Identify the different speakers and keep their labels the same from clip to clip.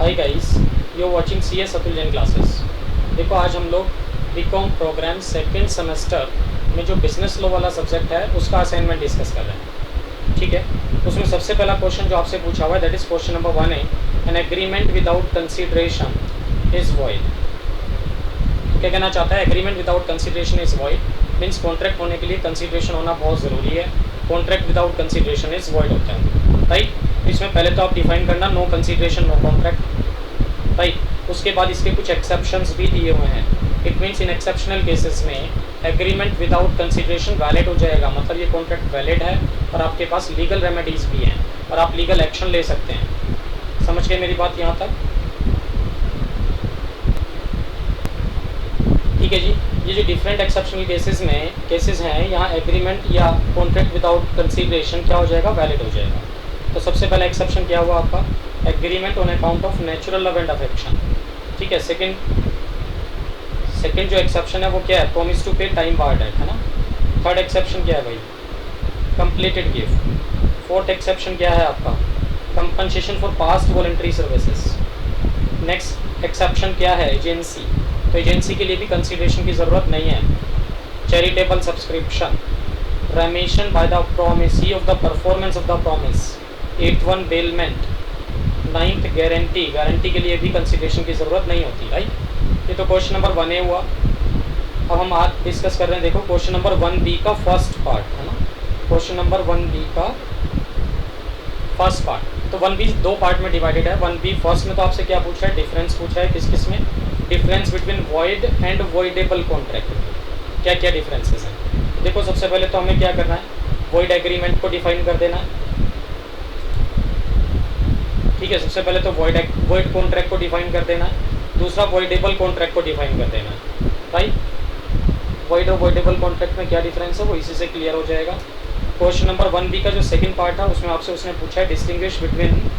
Speaker 1: Hi guys, you are watching CS Atul Jain classes. देखो आज हम लोग बीकॉम प्रोग्राम सेकेंड सेमेस्टर में जो बिजनेस लॉ वाला सब्जेक्ट है उसका असाइनमेंट डिस्कस कर रहे हैं। ठीक है, उसमें सबसे पहला क्वेश्चन जो आपसे पूछा हुआ है दैट इज क्वेश्चन नंबर 1 है, an agreement without consideration is void. क्या कहना चाहता है? Agreement without consideration is void means contract होने के लिए कंसिडरेशन होना बहुत ज़रूरी है। Contract without consideration is void होता है, राइट। इसमें पहले तो आप डिफाइन करना no consideration no contract, right. उसके बाद इसके कुछ एक्सेप्शंस भी दिए हुए हैं। It means in exceptional cases में एग्रीमेंट विदाउट कंसिडरेशन वैलिड हो जाएगा, मतलब ये कॉन्ट्रैक्ट वैलिड है और आपके पास लीगल रेमेडीज भी हैं और आप लीगल एक्शन ले सकते हैं। समझ गए मेरी बात यहाँ तक? ठीक है जी। ये जो डिफरेंट एक्सेप्शनल केसेस हैं यहाँ एग्रीमेंट या कॉन्ट्रैक्ट विदाउट कंसिडरेशन क्या हो जाएगा? वैलिड हो जाएगा। तो सबसे पहला एक्सेप्शन क्या हुआ आपका? Agreement on account of natural love and affection. ठीक है। सेकंड जो एक्सेप्शन है वो क्या है? प्रॉमिस टू पे टाइम बार्ड है ना। थर्ड एक्सेप्शन क्या है भाई? Completed gift. फोर्थ एक्सेप्शन क्या है आपका? Compensation for past voluntary services. Next exception क्या है? एजेंसी। तो एजेंसी के लिए भी कंसिडरेशन की ज़रूरत नहीं है। Charitable subscription, रेमिशन by the promisee of the performance of the promise, 8th bailment, 9th guarantee के लिए भी कंसिडरेशन की ज़रूरत नहीं होती, राइट। ये तो क्वेश्चन नंबर 1A हुआ। अब हम आज डिस्कस कर रहे हैं, देखो क्वेश्चन नंबर 1B का फर्स्ट पार्ट है ना। क्वेश्चन नंबर 1B का फर्स्ट पार्ट। तो 1B दो पार्ट में डिवाइडेड है। 1B फर्स्ट में तो आपसे क्या पूछा है? डिफरेंस पूछा है। किस किस में? Difference between void and voidable contract. क्या क्या डिफरेंसेस हैं? देखो सबसे पहले तो हमें क्या करना है? वॉइड एग्रीमेंट को डिफाइन कर देना है। ठीक है, सबसे पहले तो वॉइड कॉन्ट्रैक्ट को डिफाइन कर देना है। दूसरा वॉइडेबल कॉन्ट्रैक्ट को डिफाइन कर देना है, राइट। वॉइड और वॉइडेबल कॉन्ट्रैक्ट में क्या डिफरेंस है वो इसी से क्लियर हो जाएगा। क्वेश्चन नंबर 1B का जो सेकंड पार्ट है उसमें आपसे उसने पूछा है distinguish between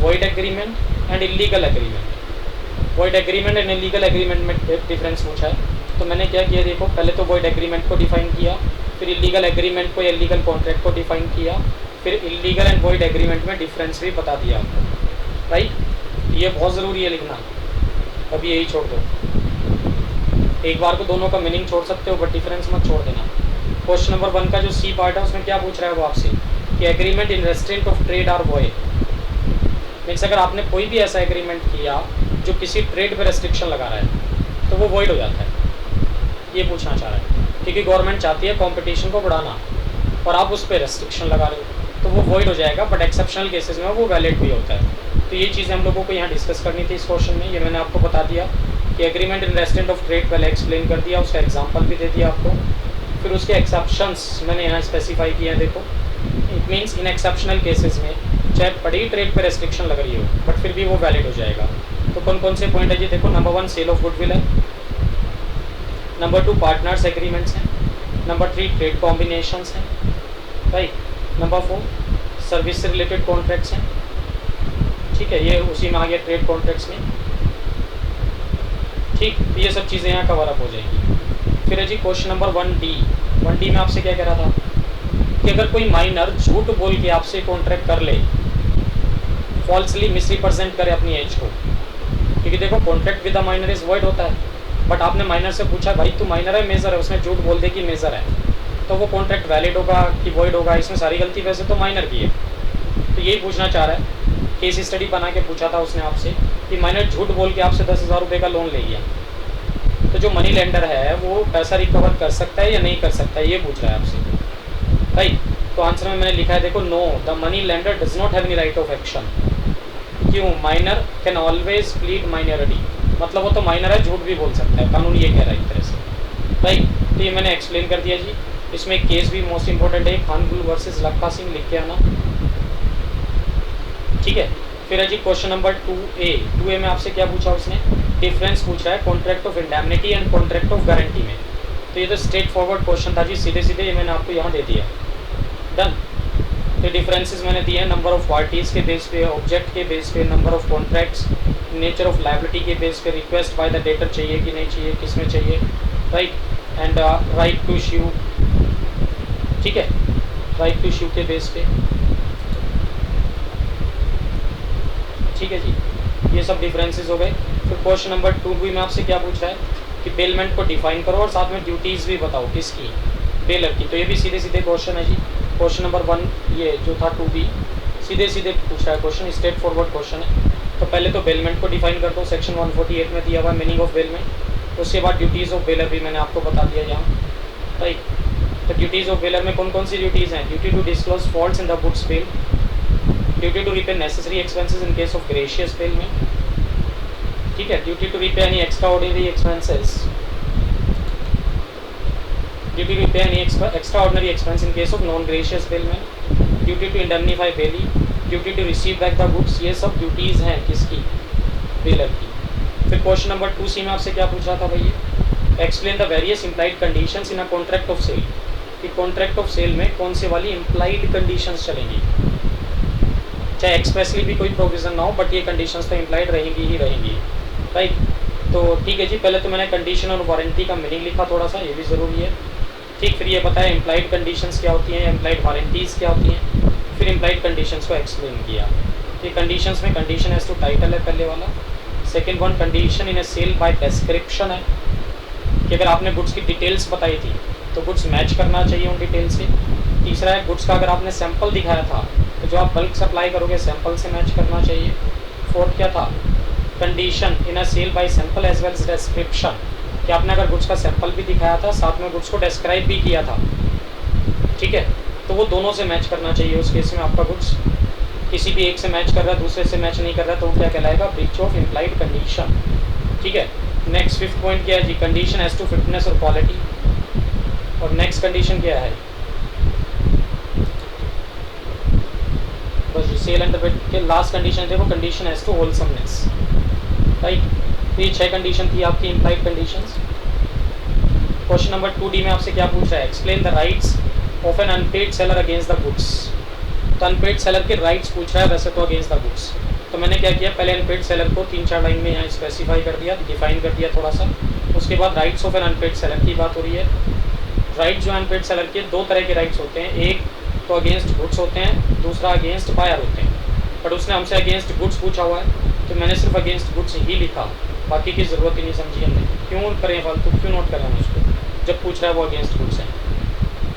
Speaker 1: void agreement and illegal agreement. Void agreement and illegal agreement में डिफरेंस पूछा है। तो मैंने क्या किया, देखो पहले तो वॉइड एग्रीमेंट को डिफाइन किया, फिर इलीगल एग्रीमेंट को या इलीगल कॉन्ट्रैक्ट को डिफाइन किया, फिर इलीगल एंड वॉइड एग्रीमेंट में डिफरेंस भी बता दिया आपको, राइट। ये बहुत ज़रूरी है लिखना, अभी यही छोड़ दो। एक बार को दोनों का मीनिंग छोड़ सकते हो बट डिफरेंस मत छोड़ देना। क्वेश्चन नंबर 1 का जो C पार्ट है उसमें क्या पूछ रहा है वो आपसे कि agreement in restraint of trade are void. Means अगर आपने कोई भी ऐसा एग्रीमेंट किया जो किसी ट्रेड पर रेस्ट्रिक्शन लगा रहा है तो वो वॉइड हो जाता है। ये पूछना चाह रहा है क्योंकि गवर्नमेंट चाहती है कॉम्पिटिशन को बढ़ाना और आप उस पर रेस्ट्रिक्शन लगा रहे हो तो वो वॉइड हो जाएगा, बट एक्सेप्शनल केसेस में वो वैलिड भी होता है। तो ये चीज़ें हम लोगों को यहाँ डिस्कस करनी थी इस क्वेश्चन में। ये मैंने आपको बता दिया कि agreement in restraint of trade पहले एक्सप्लेन कर दिया, उसका एग्जांपल भी दे दिया आपको। फिर उसके एक्सेप्शंस मैंने यहाँ स्पेसिफाई किया है। देखो it means in exceptional cases में चाहे बड़ी ट्रेड पर रेस्ट्रिक्शन लग रही हो बट फिर भी वो वैलिड हो जाएगा। तो कौन कौन से पॉइंट है जी? देखो नंबर 1 सेल ऑफ गुडविल है, नंबर 2 पार्टनर्स एग्रीमेंट्स हैं, नंबर 3 ट्रेड कॉम्बिनेशंस हैं, राइट। नंबर 4 सर्विस से रिलेटेड कॉन्ट्रैक्ट्स हैं। ठीक है, ये उसी में आ गया ट्रेड कॉन्ट्रैक्ट्स में। ठीक, तो ये सब चीज़ें यहाँ कवर अप हो जाएंगी। फिर है जी क्वेश्चन नंबर 1D में आपसे क्या कह रहा था कि अगर कोई माइनर झूठ बोल के आपसे कॉन्ट्रैक्ट कर ले, फॉल्सली मिसरिप्रेजेंट करे अपनी एज को, क्योंकि देखो contract with a minor is void होता है, बट आपने माइनर से पूछा भाई तू माइनर है मेजर है, उसने झूठ बोल दे कि मेजर है, तो वो कॉन्ट्रैक्ट वैलिड होगा कि वॉइड होगा? इसमें सारी गलती वैसे तो माइनर की है। तो यही पूछना चाह रहा है। केस स्टडी बना के पूछा था उसने आपसे कि माइनर झूठ बोल के आपसे 10,000 रुपये का लोन ले लिया, तो जो मनी लेंडर है वो पैसा रिकवर कर सकता है या नहीं कर सकता है, ये पूछ रहा है आपसे, राइट। तो आंसर में मैंने लिखा है, देखो no, the money lender does not have any right of action. क्यों? Minor can always plead minority, मतलब वो तो माइनर है, झूठ भी बोल सकता है, कानून ये कह रहा है एक तरह से, राइट। तो ये मैंने एक्सप्लेन कर दिया जी। इसमें केस भी मोस्ट इंपॉर्टेंट है, खानगुल वर्सेस लखा सिंह, लिख के आना। ठीक है। फिर है जी क्वेश्चन नंबर 2A में आपसे क्या पूछा उसने? डिफरेंस पूछा है contract of indemnity and contract of guarantee में। तो ये तो स्ट्रेट फॉरवर्ड क्वेश्चन था जी, सीधे सीधे ये मैंने आपको यहाँ दे दिया। डन। तो डिफरेंसेस मैंने दिए हैं नंबर ऑफ पार्टीज़ के बेस पे, ऑब्जेक्ट के बेस पे, number of contracts, nature of liability के बेस पे, रिक्वेस्ट बाय द डेटर चाहिए कि नहीं चाहिए, किस में चाहिए, right, and right to issue. ठीक है, राइट टू इश्यू के बेस पे। ठीक है जी। ये सब डिफरेंसेस हो गए। फिर क्वेश्चन नंबर 2 भी में आपसे क्या पूछा है कि बेलमेंट को डिफाइन करो और साथ में ड्यूटीज़ भी बताओ किसकी, बेलर की। तो ये भी सीधे सीधे क्वेश्चन है जी। क्वेश्चन नंबर 1 ये जो था 2B सीधे सीधे पूछा है क्वेश्चन, स्ट्रेट फॉरवर्ड क्वेश्चन है। तो पहले तो बेलमेंट को डिफाइन कर दो, सेक्शन 148 में दिया हुआ है मीनिंग ऑफ बेलमेंट। उसके बाद ड्यूटीज़ ऑफ बेलर भी मैंने आपको बता दिया यहाँ, राइट। तो ड्यूटीज़ ऑफ बेलर में कौन कौन सी ड्यूटीज़ हैं? Duty to disclose faults in the goods bailed, duty to repay necessary expenses in case of gratuitous bail में, ठीक है। Duty to repay any extraordinary expenses, duty to repay any extraordinary expense in case of non gratuitous bail में, duty to indemnify bailee, duty to receive back the goods. ये सब duties हैं किसकी? Baler की। फिर question number 2C में आपसे क्या पूछा था भैया? Explain the various implied conditions in a contract of sale, कि कॉन्ट्रैक्ट ऑफ सेल में कौन से वाली इम्प्लाइड कंडीशंस चलेंगी, चाहे एक्सप्रेसली भी कोई प्रोविज़न ना हो बट ये कंडीशंस तो इम्प्लाइड रहेंगी ही रहेंगी, राइट। तो ठीक है जी, पहले तो मैंने कंडीशन और वारंटी का मीनिंग लिखा थोड़ा सा, ये भी ज़रूरी है, ठीक। फिर ये बताया इम्प्लाइड कंडीशंस क्या होती हैं, इम्प्लाइड वारंटीज़ क्या होती हैं, फिर इम्प्लाइड कंडीशंस को एक्सप्लेन किया। ये कंडीशंस में कंडीशन एज टू टाइटल है पहले वाला, second one condition in a sale by description है, कि अगर आपने गुड्स की डिटेल्स बताई थी तो गुड्स मैच करना चाहिए उन डिटेल से। तीसरा है गुड्स का अगर आपने सैंपल दिखाया था तो जो आप बल्क सप्लाई करोगे सैंपल से मैच करना चाहिए। फोर्थ क्या था? Condition in a sale by sample as well as description, कि आपने अगर गुड्स का सैंपल भी दिखाया था साथ में गुड्स को डिस्क्राइब भी किया था, ठीक है, तो वो दोनों से मैच करना चाहिए। उस केस में आपका गुड्स किसी भी एक से मैच कर रहा है दूसरे से मैच नहीं कर रहा है तो क्या कहलाएगा? ब्रीच ऑफ इम्प्लाइड कंडीशन, ठीक है। नेक्स्ट फिफ्थ पॉइंट क्या है जी? कंडीशन एज टू फिटनेस और क्वालिटी। और नेक्स्ट कंडीशन क्या है? बस सेल एंड के लास्ट कंडीशन थे वो condition as to wholesomeness, right. ये 6 कंडीशन थी आपकी implied conditions. Question number 2D में आपसे क्या पूछ रहा है? Explain the rights of an unpaid seller against the goods. तो अनपेड सेलर के राइट्स पूछ रहा है वैसे तो अगेंस्ट द गुड्स। तो मैंने क्या किया, पहले अनपेड सेलर को 3-4 लाइन में यहाँ स्पेसिफाई कर दिया, डिफाइन कर दिया थोड़ा सा। उसके बाद rights of an unpaid seller की बात हो रही है। राइट जो अनपेड सेलर के 2 तरह के राइट्स होते हैं, एक तो अगेंस्ट गुड्स होते हैं, दूसरा अगेंस्ट बायर होते हैं। बट उसने हमसे अगेंस्ट गुड्स पूछा हुआ है तो मैंने सिर्फ अगेंस्ट गुड्स ही लिखा, बाकी की ज़रूरत ही नहीं समझी हमने। क्यों करें फालतू, क्यों नोट करें हम उसको जब पूछ रहा है वो अगेंस्ट गुड्स हैं,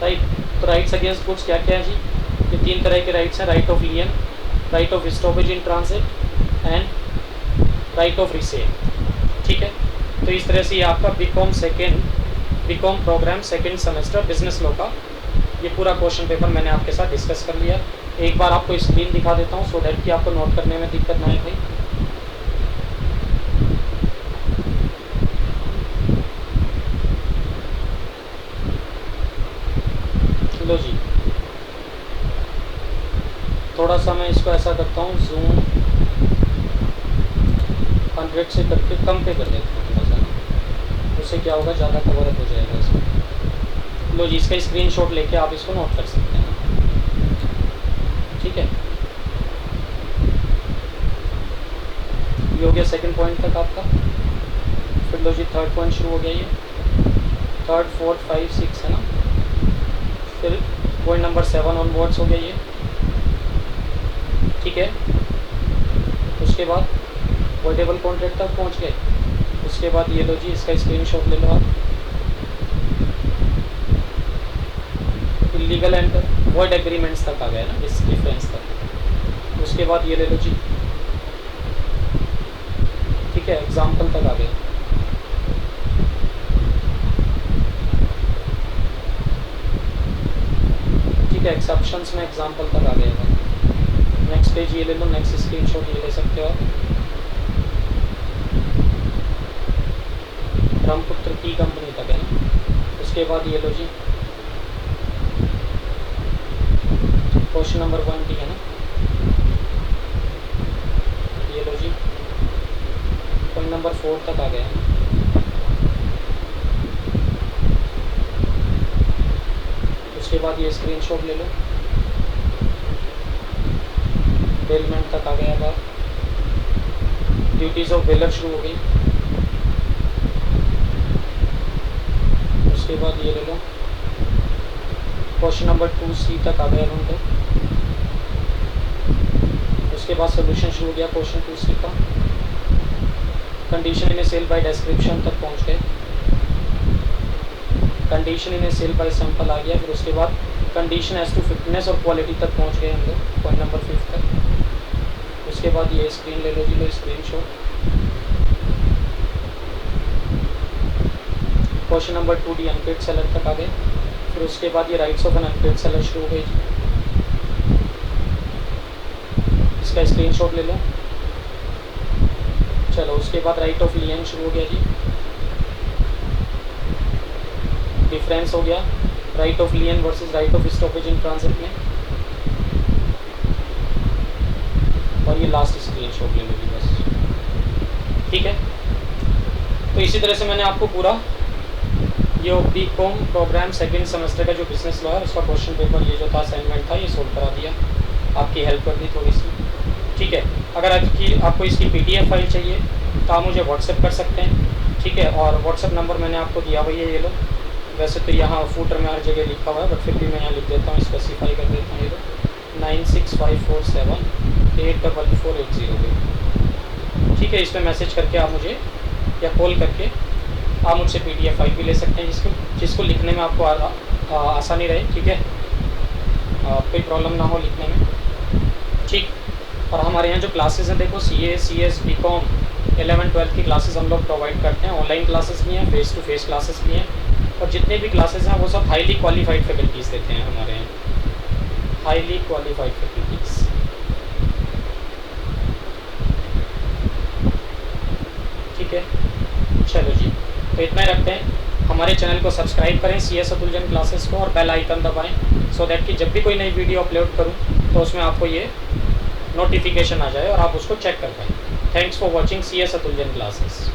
Speaker 1: राइट। तो राइट्स अगेंस्ट गुड्स क्या क्या है जी? ये 3 तरह के राइट्स हैं, right of lien, right of stoppage in transit and right of resale, ठीक है। तो इस तरह से ये आपका BCom programme second semester business law का ये पूरा क्वेश्चन पेपर मैंने आपके साथ डिस्कस कर लिया। एक बार आपको स्क्रीन दिखा देता हूँ सो डैट कि आपको नोट करने में दिक्कत ना आए भाई। लो जी, थोड़ा सा मैं इसको ऐसा करता हूँ, जूम 100 से करके कम पे कर देता हूँ थोड़ा सा, उससे क्या होगा ज़्यादा कवर हो जाएगा इसमें। लो जी, इसका स्क्रीनशॉट लेके आप इसको नोट कर सकते हैं, ठीक है। ये हो गया सेकंड पॉइंट तक आपका। फिर लो जी थर्ड पॉइंट शुरू हो गया, ये 3rd 4th 5 6 है ना। फिर पॉइंट नंबर 7 ऑनवर्ड्स हो गया ये, ठीक है। उसके बाद वॉइडेबल कॉन्ट्रैक्ट तक पहुंच गए। उसके बाद ये लो जी, इसका स्क्रीनशॉट ले लो आप। इलीगल एंड वॉइड एग्रीमेंट्स तक आ गया ना, इस डिफरेंस तक। उसके बाद ये ले लो जी, ठीक है, एग्जाम्पल तक आ गए। ठीक है, एक्सेप्शंस में एग्जाम्पल तक आ गएगा। नेक्स्ट पेज ये ले लो, नेक्स्ट स्क्रीनशॉट ये ले सकते हो आप। ब्रह्मपुत्र की कंपनी तक है ना। उसके बाद ये लो जी, क्वेश्चन नंबर 1 ठीक है ना, ये लो जी, पॉइंट नंबर 4 तक आ गया। उसके बाद ये स्क्रीनशॉट ले लो, बेलमेंट तक आ गया बात। ड्यूटीज़ ऑफ बेलर शुरू हो गई। उसके बाद ये ले लो, क्वेश्चन नंबर 2C तक आ गया हम तो। उसके बाद सोल्यूशन शुरू हो गया क्वेश्चन 2C का। Condition in a sale by description तक पहुंच गए, condition in a sale by sample आ गया। फिर उसके बाद कंडीशन एज टू फिटनेस और क्वालिटी तक पहुंच गए हम लोग, पॉइंट नंबर 5 तक। उसके बाद ये स्क्रीन ले लो जी, लो screenshot. Question number 2D unpaid seller तक आ गए। फिर उसके बाद ये rights of an unpaid seller शुरू हो गई जी, इसका स्क्रीनशॉट ले लो। चलो उसके बाद राइट ऑफ लियन शुरू हो गया जी, डिफरेंस हो गया right of लियन versus right of stoppage in transit में। और ये लास्ट स्क्रीनशॉट ले लो जी बस, ठीक है। तो इसी तरह से मैंने आपको पूरा ये बीकॉम प्रोग्राम सेकंड सेमेस्टर का जो बिजनेस लॉ है उसका क्वेश्चन पेपर ये जो था असाइनमेंट था ये सोल्व करा दिया, आपकी हेल्प कर दी थोड़ी सी, ठीक है। अगर आपको इसकी PDF फाइल चाहिए तो आप मुझे व्हाट्सएप कर सकते हैं, ठीक है। और व्हाट्सएप नंबर मैंने आपको दिया हुआ है, ये लो। वैसे तो यहाँ फूटर में हर जगह लिखा हुआ है, बट फिर भी मैं यहाँ लिख देता हूँ, स्पेसिफाई कर देता हूँ। ये लो 9654784480, ठीक है। इस पर मैसेज करके आप मुझे या कॉल करके आप मुझसे PDF फाइल भी ले सकते हैं, जिसको लिखने में आपको आसानी रहे, ठीक है। कोई प्रॉब्लम ना हो लिखने में, ठीक। और हमारे यहाँ जो क्लासेस हैं देखो, CA CS BCom 11-12 की क्लासेस हम लोग प्रोवाइड करते हैं। ऑनलाइन क्लासेस भी हैं, फेस टू फेस क्लासेस भी हैं, और जितने भी क्लासेस हैं वो सब हाईली क्वालिफाइड फैकल्टीज़ देते हैं हमारे यहाँ, हाईली क्वालिफाइड फैकल्टीज़, ठीक है। चलो जी, तो इतना ही रखते हैं। हमारे चैनल को सब्सक्राइब करें CS अतुल जैन क्लासेस को, और बेल आइकन दबाएं, सो दैट कि जब भी कोई नई वीडियो अपलोड करूं तो उसमें आपको ये नोटिफिकेशन आ जाए और आप उसको चेक कर पाएँ। Thanks for watching CS Atul Jain classes.